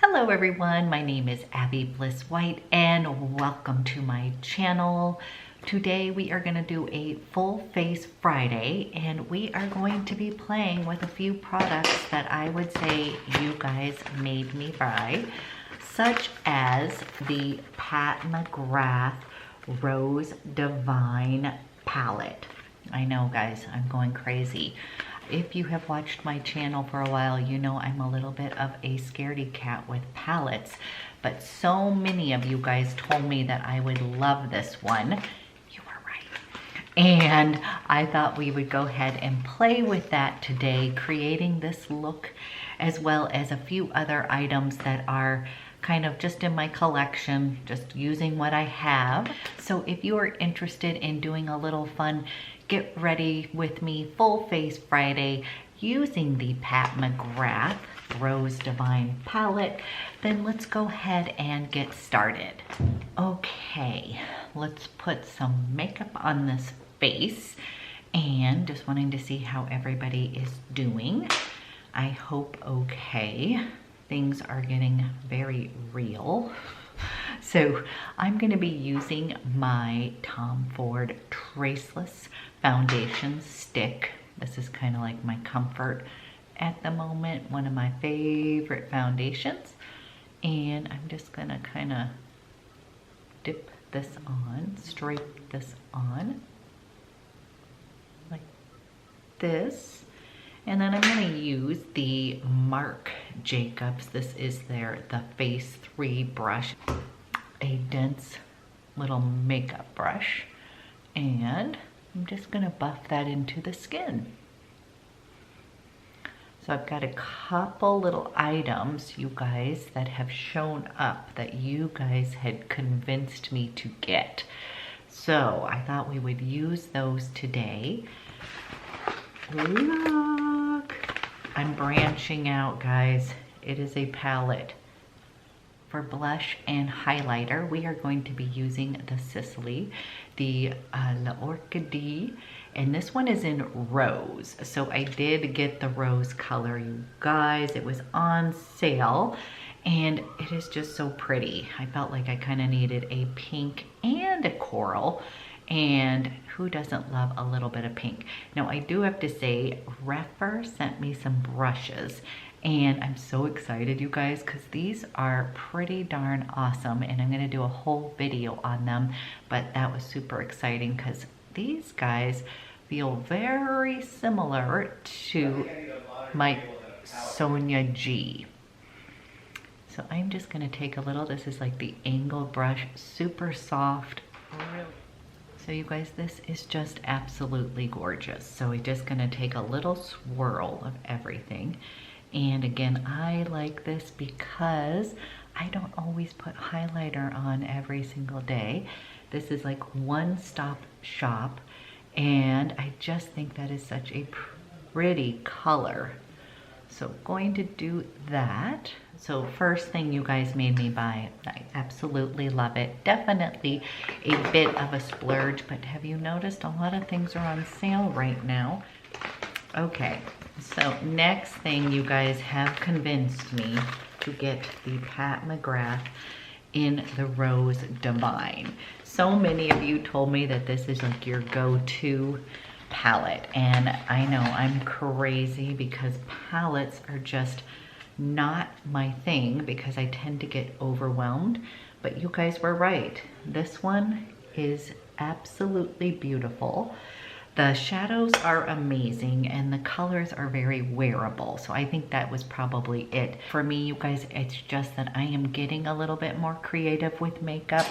Hello everyone, my name is Abby Bliss White and welcome to my channel. Today we are going to do a full face Friday and we are going to be playing with a few products that I would say you guys made me buy, such as the Mcgrath Rose Divine palette. I know guys, I'm going crazy. If you have watched my channel for a while, you know I'm a little bit of a scaredy cat with palettes, but so many of you guys told me that I would love this one. You were right. And I thought we would go ahead and play with that today, creating this look, as well as a few other items that are kind of just in my collection, just using what I have. So if you are interested in doing a little fun get ready with me full face Friday using the Mcgrath Rose Divine palette, then let's go ahead and get started. Okay, let's put some makeup on this face and just wanting to see how everybody is doing. I hope okay. Things are getting very real. So I'm going to be using my Tom Ford Traceless Foundation Stick. This is kind of like my comfort at the moment, one of my favorite foundations. And I'm just going to kind of dip this on, stripe this on like this. And then I'm going to use the Marc Jacobs. This is the Phase 3 brush, a dense little makeup brush. And I'm just going to buff that into the skin. So I've got a couple little items, you guys, that have shown up that you guys had convinced me to get. So I thought we would use those today. Look, I'm branching out, guys. It is a palette. For blush and highlighter, we are going to be using the Sicily, the L'Orchidée, and this one is in rose. So I did get the rose color, you guys. It was on sale, and it is just so pretty. I felt like I kind of needed a pink and a coral. And who doesn't love a little bit of pink? Now I do have to say, Repher sent me some brushes and I'm so excited, you guys, because these are pretty darn awesome and I'm gonna do a whole video on them, but that was super exciting because these guys feel very similar to my Sonia G. So I'm just gonna take a little, this is like the angled brush, super soft, really. So you guys, this is just absolutely gorgeous. So we're just gonna take a little swirl of everything. And again, I like this because I don't always put highlighter on every single day. This is like one-stop shop. And I just think that is such a pretty color. So going to do that. So first thing you guys made me buy, I absolutely love it. Definitely a bit of a splurge, but have you noticed a lot of things are on sale right now? Okay, so next thing you guys have convinced me to get the Mcgrath in the Rose Divine. So many of you told me that this is like your go-to palette, and I know I'm crazy because palettes are just not my thing because I tend to get overwhelmed, but you guys were right. This one is absolutely beautiful. The shadows are amazing and the colors are very wearable. So I think that was probably it. For me, you guys, it's just that I am getting a little bit more creative with makeup,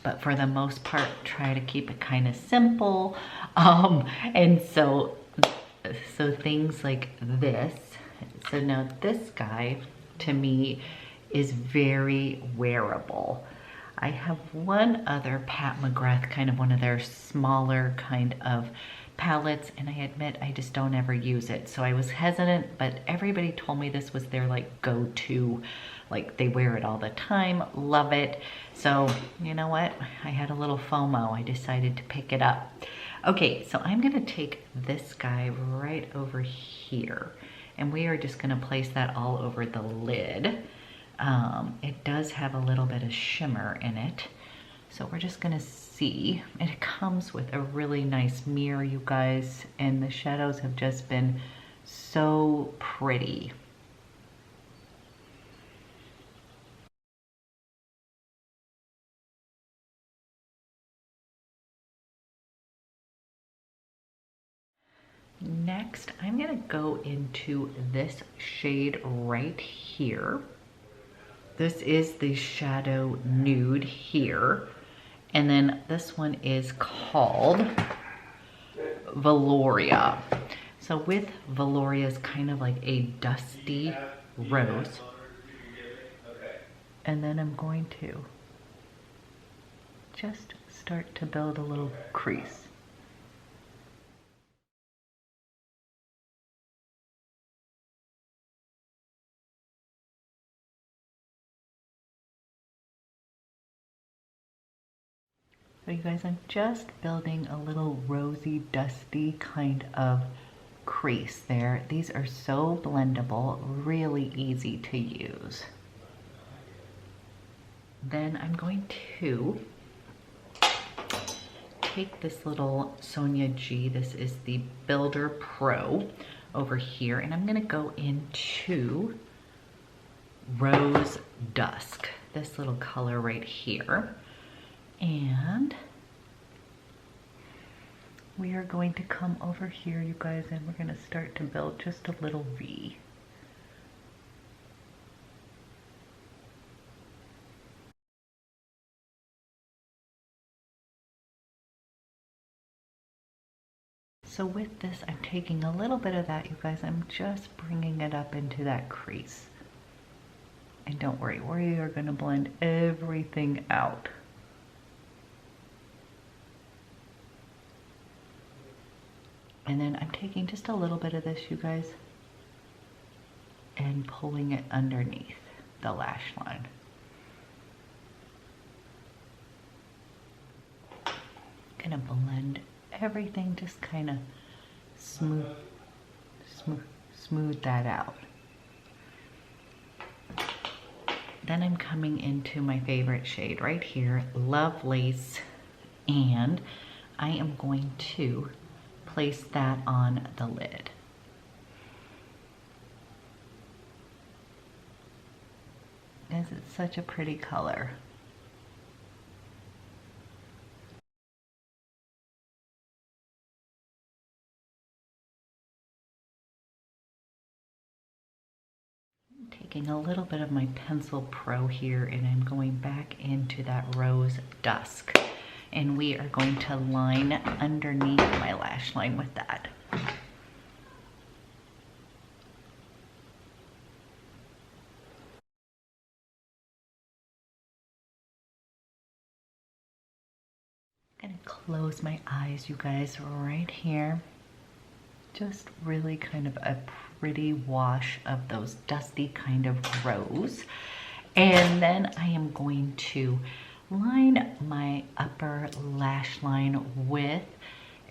but for the most part, try to keep it kind of simple. And so things like this. So now this guy, to me, is very wearable. I have one other Mcgrath, kind of one of their smaller kind of palettes, and I admit I just don't ever use it. So I was hesitant, but everybody told me this was their like go-to, like they wear it all the time, love it. So you know what? I had a little FOMO. I decided to pick it up. Okay, so I'm gonna take this guy right over here, and we are just gonna place that all over the lid. It does have a little bit of shimmer in it. So we're just gonna see. And it comes with a really nice mirror, you guys, and the shadows have just been so pretty. Next, I'm gonna go into this shade right here. This is the Shadow Nude here. And then this one is called Valoria. So with Valoria is kind of like a dusty rose. And then I'm going to just start to build a little crease. So you guys, I'm just building a little rosy, dusty kind of crease there. These are so blendable, really easy to use. Then I'm going to take this little Sonia G, this is the Builder Pro over here, and I'm gonna go into Rose Dusk, this little color right here. And we are going to come over here, you guys, and we're gonna start to build just a little V. So with this, I'm taking a little bit of that, you guys, I'm just bringing it up into that crease. And don't worry, we are gonna blend everything out. And then I'm taking just a little bit of this, you guys, and pulling it underneath the lash line. Gonna blend everything, just kind of smooth that out. Then I'm coming into my favorite shade right here, Love Lace, and I am going to place that on the lid. Guys, it's such a pretty color. I'm taking a little bit of my Pencil Pro here and I'm going back into that Rose Dusk. And we are going to line underneath my lash line with that. I'm gonna close my eyes, you guys, right here. Just really kind of a pretty wash of those dusty kind of rose. And then I am going to line my upper lash line with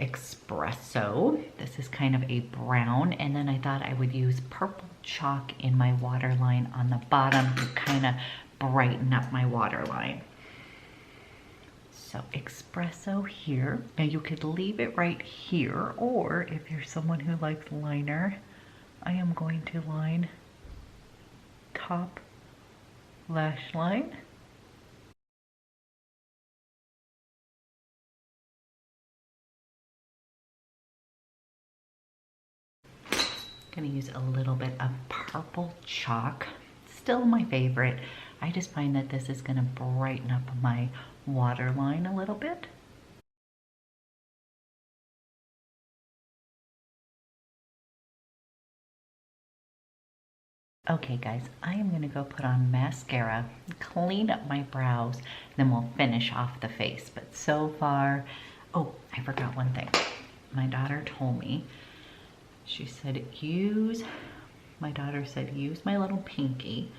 Espresso. This is kind of a brown, and then I thought I would use purple chalk in my waterline on the bottom to kind of brighten up my waterline. So Espresso here. Now you could leave it right here, or if you're someone who likes liner, I am going to line top lash line. Gonna use a little bit of purple chalk. Still my favorite. I just find that this is gonna brighten up my waterline a little bit. Okay guys, I am gonna go put on mascara, clean up my brows, then we'll finish off the face. But so far, oh, I forgot one thing. My daughter told me, she said my daughter said use my little pinky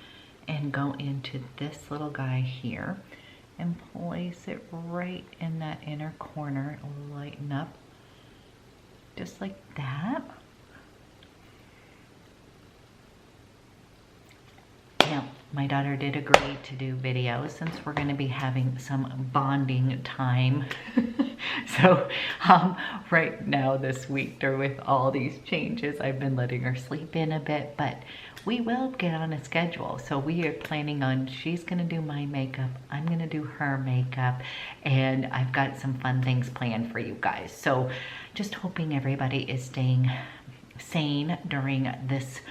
and go into this little guy here and place it right in that inner corner, lighten up, just like that. Now, my daughter did agree to do videos since we're going to be having some bonding time. So right now this week, with all these changes, I've been letting her sleep in a bit, but we will get on a schedule. So we are planning on, she's going to do my makeup, I'm going to do her makeup, and I've got some fun things planned for you guys. So just hoping everybody is staying sane during this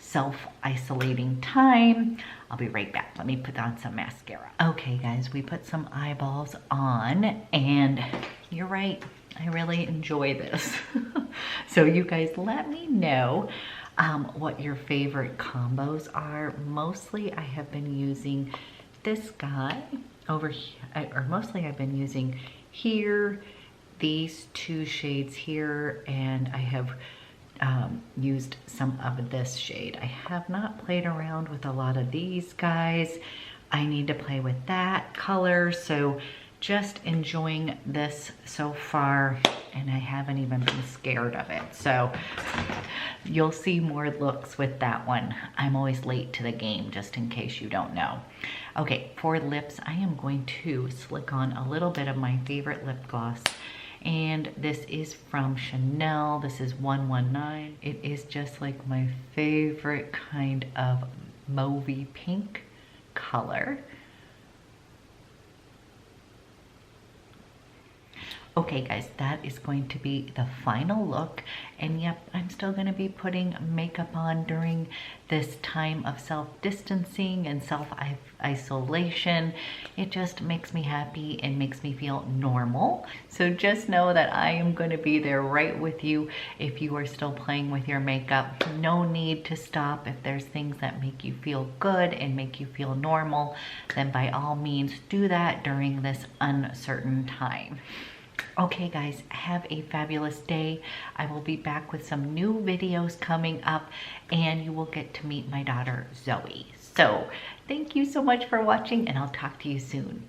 self-isolating time. I'll be right back. Let me put on some mascara. Okay guys, we put some eyeballs on, and you're right, I really enjoy this. So you guys let me know what your favorite combos are. Mostly I have been using this guy over here, or mostly I've been using here, these two shades here, and I have used some of this shade. I have not played around with a lot of these guys. I need to play with that color, so just enjoying this so far, and I haven't even been scared of it. So you'll see more looks with that one. I'm always late to the game, just in case you don't know. Okay, for lips, I am going to slick on a little bit of my favorite lip gloss. And this is from Chanel. This is 119. It is just like my favorite kind of mauvey pink color. Okay guys, that is going to be the final look. And yep, I'm still going to be putting makeup on during this time of self-distancing and self-isolation. It just makes me happy and makes me feel normal. So just know that I am going to be there right with you if you are still playing with your makeup. No need to stop. If there's things that make you feel good and make you feel normal, then by all means do that during this uncertain time. Okay guys, have a fabulous day. I will be back with some new videos coming up, and you will get to meet my daughter Zoe. So thank you so much for watching, and I'll talk to you soon.